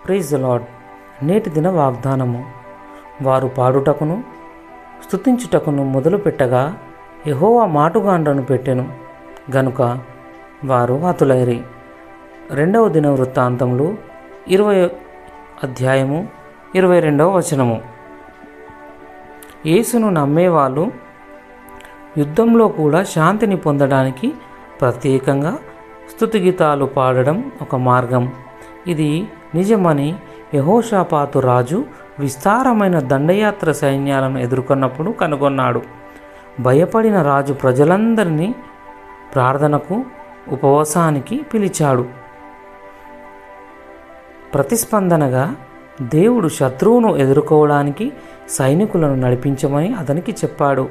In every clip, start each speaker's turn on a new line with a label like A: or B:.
A: Praise the lord. నేటి దిన వాగ్దానము. వారు పాడుటకును స్తుతించుటకును మొదలుపెట్టగా యెహోవా మాటుగాండ్రను పెట్టెను గనుక వారు హతులైరి. 2వ దిన వృత్తాంతములు 20 అధ్యాయము 22వ వచనము. యేసును నమ్మేవాళ్ళు యుద్ధంలో కూడా శాంతిని పొందడానికి ప్రత్యేకంగా స్తుతిగీతాలు పాడడం ఒక మార్గం. ఇది నిజమని యెహోషాపాతు రాజు విస్తారమైన దండయాత్ర సైన్యాలను ఎదుర్కొన్నప్పుడు కనుగొన్నాడు. భయపడిన రాజు ప్రజలందరినీ ప్రార్థనకు, ఉపవాసానికి పిలిచాడు. ప్రతిస్పందనగా దేవుడు శత్రువును ఎదుర్కోవడానికి సైనికులను నడిపించమని అతనికి చెప్పాడు.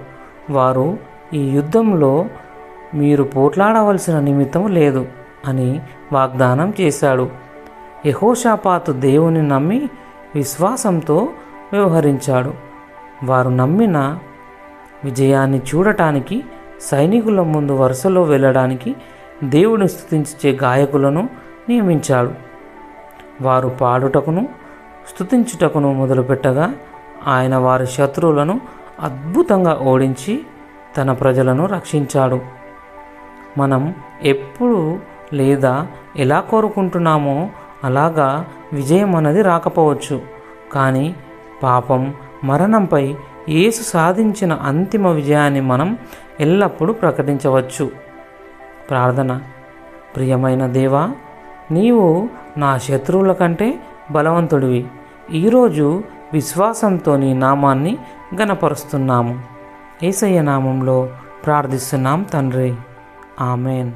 A: వారు ఈ యుద్ధంలో మీరు పోట్లాడవలసిన నిమిత్తం లేదు అని వాగ్దానం చేశాడు. యెహోషాపాతు దేవుని నమ్మి విశ్వాసంతో వ్యవహరించాడు. వారు నమ్మిన విజయాన్ని చూడటానికి సైనికుల ముందు వరుసలో వెళ్ళడానికి దేవుని స్తుతించే గాయకులను నియమించాడు. వారు పాడుటకును స్తుతించుటకును మొదలుపెట్టగా ఆయన వారి శత్రువులను అద్భుతంగా ఓడించి తన ప్రజలను రక్షించాడు. మనం ఎప్పుడు లేదా ఎలా కోరుకుంటున్నామో అలాగా విజయం అన్నది రాకపోవచ్చు. కానీ పాపం, మరణంపై యేసు సాధించిన అంతిమ విజయాన్ని మనం ఎల్లప్పుడూ ప్రకటించవచ్చు. ప్రార్థన. ప్రియమైన దేవా, నీవు నా శత్రువుల కంటే బలవంతుడివి. ఈరోజు విశ్వాసంతో నీ నామాన్ని ఘనపరుస్తున్నాము. యేసయ్య నామంలో ప్రార్థిస్తున్నాం తండ్రి. ఆమెన్.